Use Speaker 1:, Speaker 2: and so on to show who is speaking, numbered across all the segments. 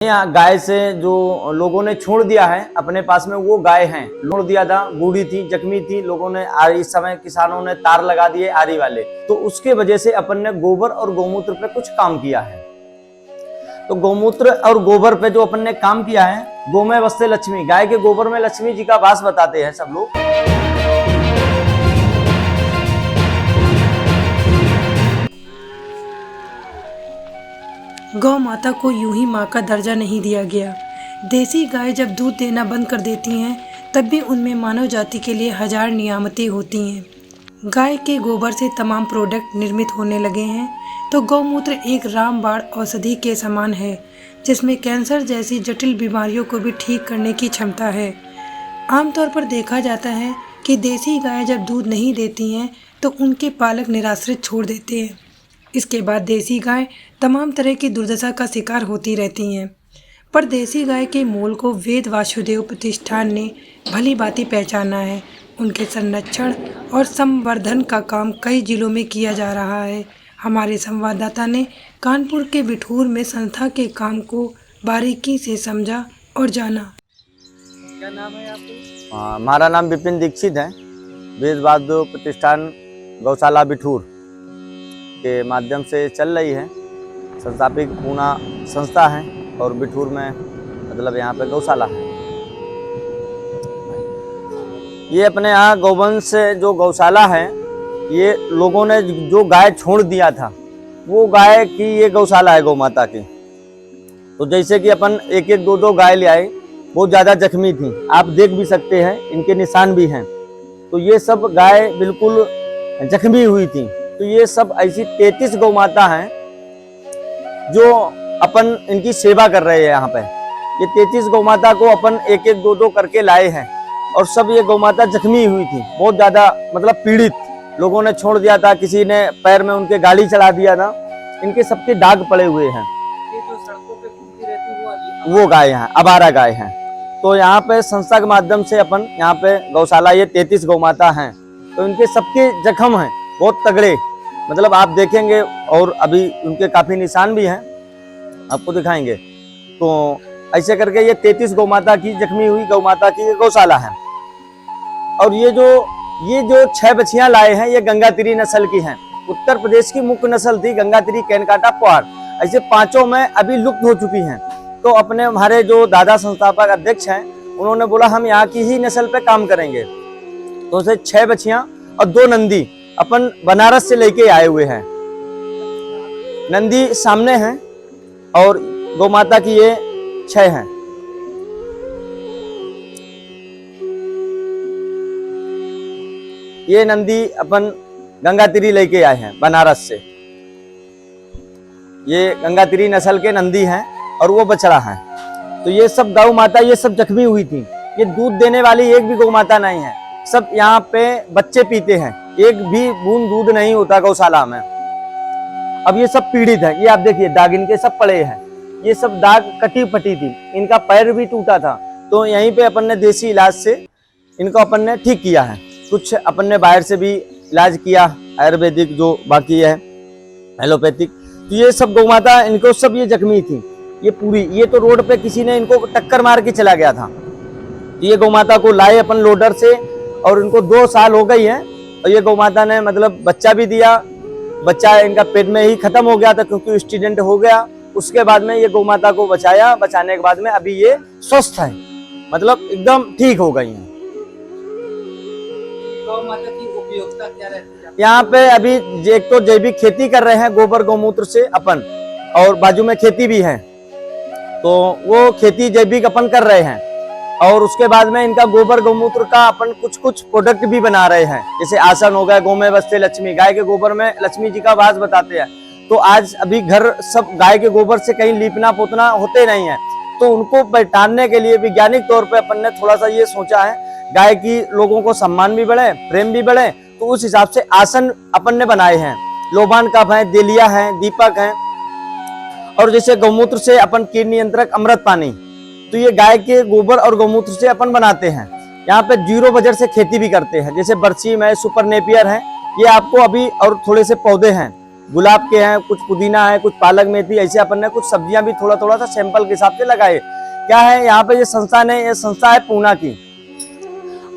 Speaker 1: यहाँ गाय से जो लोगों ने छोड़ दिया है अपने पास में, वो गाय हैं। छोड़ दिया था, बूढ़ी थी, जख्मी थी, लोगों ने इस समय किसानों ने तार लगा दिए आरी वाले, तो उसके वजह से अपन ने गोबर और गौमूत्र पे कुछ काम किया है। तो गौमूत्र और गोबर पे जो अपन ने काम किया है, गौ में बसते लक्ष्मी, गाय के गोबर में लक्ष्मी जी का वास बताते हैं सब लोग।
Speaker 2: गौ माता को यूं ही माँ का दर्जा नहीं दिया गया। देसी गाय जब दूध देना बंद कर देती हैं तब भी उनमें मानव जाति के लिए हजार नियामतें होती हैं। गाय के गोबर से तमाम प्रोडक्ट निर्मित होने लगे हैं, तो गौमूत्र एक रामबाण औषधि के समान है, जिसमें कैंसर जैसी जटिल बीमारियों को भी ठीक करने की क्षमता है। आमतौर पर देखा जाता है कि देसी गाय जब दूध नहीं देती हैं तो उनके पालक निराश्रित छोड़ देते हैं। इसके बाद देसी गाय तमाम तरह की दुर्दशा का शिकार होती रहती हैं, पर देसी गाय के मूल को वेद वासुदेव प्रतिष्ठान ने भली भांति पहचाना है। उनके संरक्षण और संवर्धन का काम कई जिलों में किया जा रहा है। हमारे संवाददाता ने कानपुर के बिठूर में संस्था के काम को बारीकी से समझा और जाना।
Speaker 1: क्या नाम है आपका? हमारा नाम विपिन दीक्षित है। वेद वासुदेव प्रतिष्ठान गौशाला बिठूर के माध्यम से चल रही है। संस्थापित पूना संस्था है और बिठूर में मतलब यहाँ पे गौशाला है। ये अपने यहाँ गौवंश जो गौशाला है, ये लोगों ने जो गाय छोड़ दिया था, वो गाय की ये गौशाला है गौ माता की। तो जैसे कि अपन एक एक दो दो गाय ले आए, बहुत ज़्यादा जख्मी थी, आप देख भी सकते हैं, इनके निशान भी हैं। तो ये सब गाय बिल्कुल जख्मी हुई थी। तो ये सब ऐसी 33 गौ माता हैं जो अपन इनकी सेवा कर रहे हैं यहाँ पे। ये 33 गौ माता को अपन एक एक दो दो करके लाए हैं, और सब ये गौ माता जख्मी हुई थी, बहुत ज्यादा मतलब पीड़ित, लोगों ने छोड़ दिया था, किसी ने पैर में उनके गाड़ी चला दिया था, इनके सबके दाग पड़े हुए हैं।
Speaker 3: ये जो सड़कों पे घूमती रहती
Speaker 1: वो गाय हैं, आवारा गाय हैं। तो यहाँ पे संस्था के माध्यम से अपन यहाँ पे गौशाला, ये 33 गौ माता हैं, तो इनके सबके जख्म हैं बहुत तगड़े, मतलब आप देखेंगे, और अभी उनके काफी निशान भी हैं, आपको दिखाएंगे। तो ऐसे करके ये 33 गौ माता की, जख्मी हुई गौ माता की ये गौशाला है। और ये जो 6 बछियां लाए हैं, ये गंगातिरी नस्ल की हैं। उत्तर प्रदेश की मुख्य नस्ल थी गंगातिरी, कैनकाटा, पुआर। ऐसे 5 में अभी लुप्त हो चुकी हैं। तो अपने हमारे जो दादा संस्थापक अध्यक्ष हैं, उन्होंने बोला हम यहाँ की ही नस्ल पे काम करेंगे। तो उसे 6 बछियां और 2 नंदी अपन बनारस से लेके आए हुए हैं। नंदी सामने हैं और गौ माता की ये 6 हैं। ये नंदी अपन गंगातिरी लेके आए हैं बनारस से। ये गंगातिरी नस्ल के नंदी हैं और वो बछड़ा है। तो ये सब गौ माता, ये सब जख्मी हुई थी। ये दूध देने वाली एक भी गौ माता नहीं है, सब यहाँ पे बच्चे पीते हैं, एक भी बूंद दूध नहीं होता गौशाला में। अब ये सब पीड़ित है, ये आप देखिए दाग इनके सब पड़े हैं, ये सब दाग कटी पटी थी, इनका पैर भी टूटा था। तो यहीं पे अपन ने देसी इलाज से इनको अपन ने ठीक किया है। कुछ अपन ने बाहर से भी इलाज किया, आयुर्वेदिक जो बाकी है, एलोपैथिक। तो ये सब गौ माता, इनको सब ये जख्मी थी, ये पूरी, ये तो रोड पे किसी ने इनको टक्कर मार के चला गया था। तो ये गौ माता को लाए अपन लोडर से, और इनको 2 साल हो गई है। और ये गौ माता ने मतलब बच्चा भी दिया, बच्चा इनका पेट में ही खत्म हो गया था क्योंकि एक्सीडेंट हो गया। उसके बाद में ये गौ माता को बचाया, बचाने के बाद में अभी ये स्वस्थ है, मतलब एकदम ठीक हो गई हैं।
Speaker 3: गौ माता की उपयोगिता क्या रहती है?
Speaker 1: यहाँ पे अभी एक तो जैविक खेती कर रहे हैं गोबर गौमूत्र से अपन, और बाजू में खेती भी है, तो वो खेती जैविक अपन कर रहे हैं। और उसके बाद में इनका गोबर गौमूत्र का अपन कुछ प्रोडक्ट भी बना रहे हैं, जैसे आसन हो गया, गौ में बसते लक्ष्मी, गाय के गोबर में लक्ष्मी जी का वास बताते हैं। तो आज अभी घर सब गाय के गोबर से कहीं लीपना पोतना होते नहीं है, तो उनको पहचानने के लिए वैज्ञानिक तौर पे अपन ने थोड़ा सा ये सोचा है, गाय की लोगों को सम्मान भी बढ़े, प्रेम भी बढ़े, तो उस हिसाब से आसन अपन ने बनाए हैं। लोबान कफ है, देलिया है, दीपक है। और जैसे गौमूत्र से अपन कीट नियंत्रक अमृत पानी, तो ये गाय के गोबर और गौमूत्र से अपन बनाते हैं। यहाँ पे 0 बजट से खेती भी करते हैं, जैसे बरसीम है, सुपर नेपियर है, ये आपको अभी, और थोड़े से पौधे हैं, गुलाब के हैं, कुछ पुदीना है, कुछ पालक मेथी, ऐसे अपन ने कुछ सब्जियां भी थोड़ा थोड़ा सा सैंपल के हिसाब से लगाए। क्या है यहाँ पे ये संस्थान है, ये संस्था है पूना की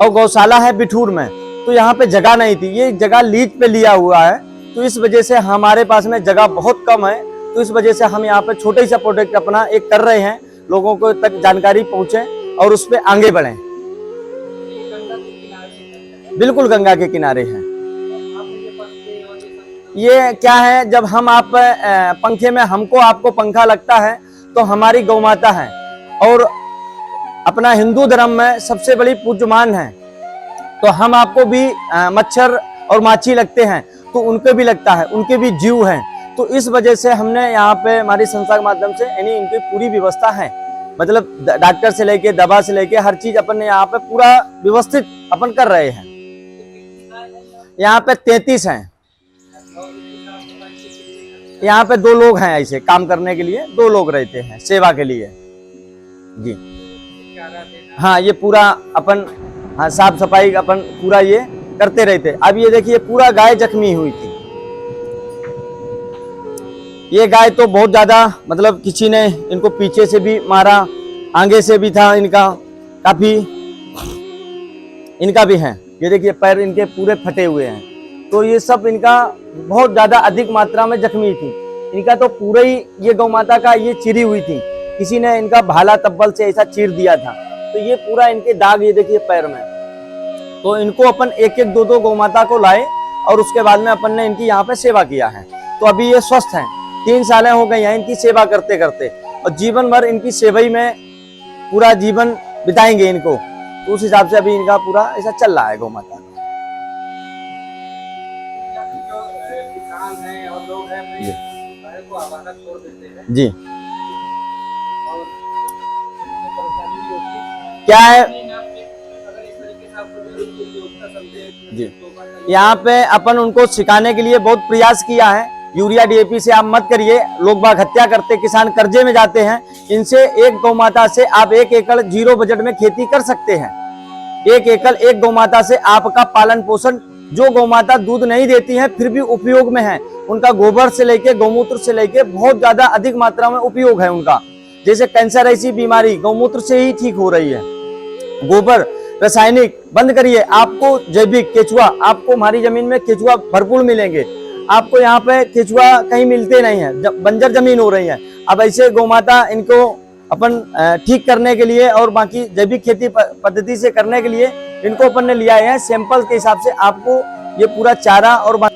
Speaker 1: और गौशाला है बिठूर में। तो यहाँ पे जगह नहीं थी, ये जगह लीज पे लिया हुआ है, तो इस वजह से हमारे पास में जगह बहुत कम है। तो इस वजह से हम यहाँ पे छोटे सा प्रोजेक्ट अपना एक कर रहे हैं, लोगों को तक जानकारी पहुंचे और उस पर आगे बढ़े। बिल्कुल गंगा के किनारे हैं। ये क्या है, जब हम आप पंखे में हमको आपको पंखा लगता है तो हमारी गौ माता है और अपना हिंदू धर्म में सबसे बड़ी पूज्यमान है। तो हम आपको भी मच्छर और माछी लगते हैं तो उनके भी लगता है, उनके भी जीव हैं। तो इस वजह से हमने यहाँ पे हमारी संस्था के माध्यम से यानी इनकी पूरी व्यवस्था है, मतलब डॉक्टर से लेके दवा से लेके हर चीज अपन ने यहाँ पे पूरा व्यवस्थित अपन कर रहे हैं। यहाँ पे 33 हैं। यहाँ पे 2 लोग हैं, ऐसे काम करने के लिए 2 लोग रहते हैं सेवा के लिए जी। हाँ ये पूरा अपन हाँ साफ सफाई अपन पूरा ये करते रहते। अब ये देखिए पूरा गाय जख्मी हुई थी। ये गाय तो बहुत ज्यादा मतलब किसी ने इनको पीछे से भी मारा, आगे से भी था, इनका काफी इनका भी है। ये देखिए पैर इनके पूरे फटे हुए हैं। तो ये सब इनका बहुत ज्यादा अधिक मात्रा में जख्मी थी। इनका तो पूरा ही ये गौ माता का ये चिरी हुई थी, किसी ने इनका भाला तब्बल से ऐसा चीर दिया था। तो ये पूरा इनके दाग ये देखिए पैर में। तो इनको अपन 1-1, 2-2 गौ माता को लाए और उसके बाद में अपन ने इनकी यहाँ पे सेवा किया है। तो अभी ये स्वस्थ हैं, 3 सालें हो गई हैं इनकी सेवा करते करते और जीवन भर इनकी सेवा ही में पूरा जीवन बिताएंगे इनको। तो उस हिसाब से अभी इनका पूरा ऐसा चल रहा है गौ माता।
Speaker 3: किसान हैं और लोग हैं गाय को आवारा छोड़ देते हैं
Speaker 1: जी।
Speaker 3: और परेशानी भी होती है।
Speaker 1: क्या है
Speaker 3: अगर इस तरीके से आपको
Speaker 1: जी, यहाँ पे अपन उनको सिखाने के लिए बहुत प्रयास किया है। यूरिया DAP से आप मत करिए, लोग बाग हत्या करते, किसान कर्जे में जाते हैं। इनसे एक गौ माता से आप 1 एकड़ 0 बजट में खेती कर सकते हैं। 1 एकड़ 1 गौ माता से आपका पालन पोषण, जो गौ माता दूध नहीं देती है फिर भी उपयोग में है, उनका गोबर से लेके गौमूत्र से लेके बहुत ज्यादा अधिक मात्रा में उपयोग है उनका। जैसे कैंसर ऐसी बीमारी गौमूत्र से ही ठीक हो रही है। गोबर रासायनिक बंद करिए, आपको जैविक केचुआ, आपको हमारी जमीन में केचुआ भरपूर मिलेंगे। आपको यहाँ पे केचुआ कहीं मिलते नहीं है, बंजर जमीन हो रही है। अब ऐसे गौ माता इनको अपन ठीक करने के लिए और बाकी जैविक खेती पद्धति से करने के लिए इनको अपन ने लिया है। सैंपल के हिसाब से आपको ये पूरा चारा और
Speaker 3: जो लोग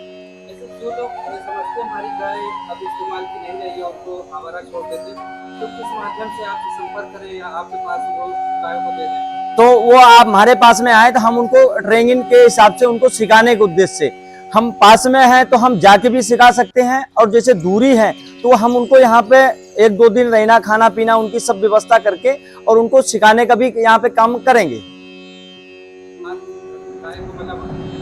Speaker 3: समझते हमारी गाय अब इस्तेमाल की नहीं रही है, उनको आवारा छोड़ देते, तो किस माध्यम से आपसे संपर्क करें या आपके पास वो गाय को दे दें?
Speaker 1: तो वो आप हमारे पास में आए तो हम उनको ट्रेनिंग के हिसाब से उनको सिखाने के उद्देश्य से, हम पास में हैं तो हम जाके भी सिखा सकते हैं, और जैसे दूरी है तो हम उनको यहाँ पे 1-2 दिन रहना, खाना पीना, उनकी सब व्यवस्था करके और उनको सिखाने का भी यहाँ पे काम करेंगे।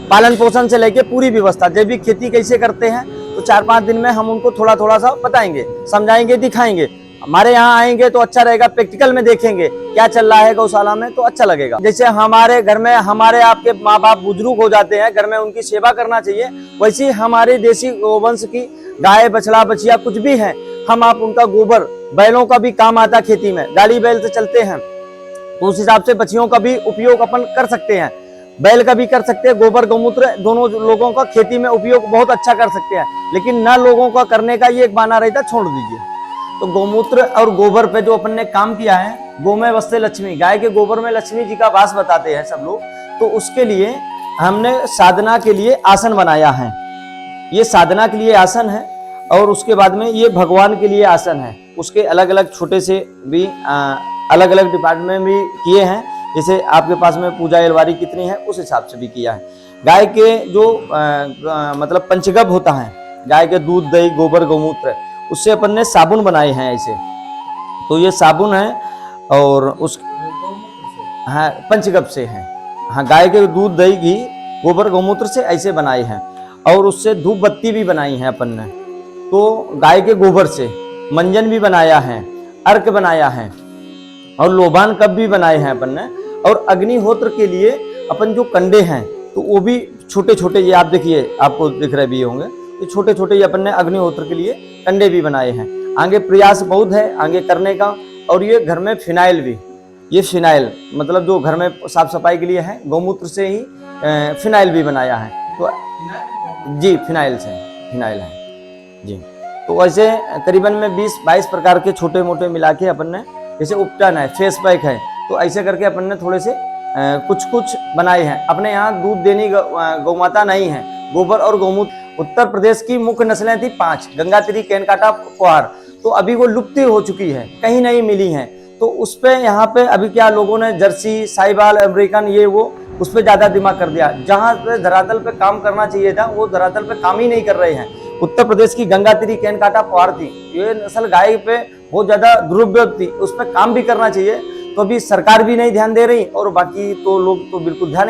Speaker 1: पालन पोषण से लेके पूरी व्यवस्था, जैविक खेती कैसे करते हैं तो 4-5 दिन में हम उनको थोड़ा थोड़ा सा बताएंगे, समझाएंगे, दिखाएंगे। हमारे यहाँ आएंगे तो अच्छा रहेगा, प्रैक्टिकल में देखेंगे क्या चल रहा है गौशाला में तो अच्छा लगेगा। जैसे हमारे घर में हमारे आपके माँ बाप बुजुर्ग हो जाते हैं, घर में उनकी सेवा करना चाहिए, वैसे हमारे देसी गोवंश की गाय बछड़ा बछिया कुछ भी है, हम आप उनका गोबर, बैलों का भी काम आता खेती में, गाड़ी बैल से चलते हैं तो उस हिसाब से बछियों का भी उपयोग अपन कर सकते हैं, बैल का भी कर सकते हैं। गोबर गौमूत्र दोनों लोगों का खेती में उपयोग बहुत अच्छा कर सकते हैं, लेकिन न लोगों का करने का ये एक बहाना रहता, छोड़ दीजिए। तो गौमूत्र और गोबर पे जो अपन ने काम किया है, गौ में बसते लक्ष्मी, गाय के गोबर में लक्ष्मी जी का वास बताते हैं सब लोग, तो उसके लिए हमने साधना के लिए आसन बनाया है। ये साधना के लिए आसन है और उसके बाद में ये भगवान के लिए आसन है। उसके अलग अलग छोटे से भी अलग अलग डिपार्टमेंट भी किए हैं, जैसे आपके पास में पूजा एलवारी कितनी है उस हिसाब से भी किया है। गाय के जो मतलब पंचगव्य होता है, गाय के दूध दही गोबर गौमूत्र, उससे अपन ने साबुन बनाए हैं ऐसे। तो ये साबुन है और उस हाँ पंचगव्य से है, हाँ गाय के दूध दही घी गोबर गौमूत्र से ऐसे बनाए हैं। और उससे धूप बत्ती भी बनाई है अपन ने, तो गाय के गोबर से मंजन भी बनाया है, अर्क बनाया है और लोबान कप भी बनाए हैं अपन ने। और अग्निहोत्र के लिए अपन जो कंडे हैं तो वो भी छोटे छोटे, ये आप देखिए आपको दिख रहे भी होंगे, तो छोटे छोटे अपन ने अग्निहोत्र के लिए कंडे भी बनाए हैं। आगे प्रयास बहुत है आगे करने का। और ये घर में फिनाइल भी, ये फिनाइल मतलब जो घर में साफ सफाई के लिए है, गौमूत्र से ही फिनाइल भी बनाया है। तो जी फिनाइल से फिनाइल है जी। तो ऐसे करीबन में 20-22 प्रकार के छोटे मोटे मिला के अपन ने, जैसे उपटन है, फेस पैक है, तो ऐसे करके अपन ने थोड़े से कुछ कुछ बनाए हैं। अपने यहाँ दूध देनी गौमाता नहीं है, गोबर और गौमूत्र। उत्तर प्रदेश की मुख्य नस्लें थी 5, गंगातिरी, कैनकाटा, पोहार, तो अभी वो लुप्त हो चुकी है, कहीं नहीं मिली है। तो उस पे यहाँ पे अभी क्या लोगों ने जर्सी, साहिवाल, अमेरिकन ये वो उस पर ज्यादा दिमाग कर दिया। जहाँ पे धरातल पे काम करना चाहिए था वो धरातल पे काम ही नहीं कर रहे हैं। उत्तर प्रदेश की गंगातिरी, कैनकाटा, पोहार थी, ये नस्ल गाय पे बहुत ज्यादा दुरुपयोग थी, उस पर काम भी करना चाहिए। तो अभी सरकार भी नहीं ध्यान दे रही और बाकी तो लोग तो बिल्कुल ध्यान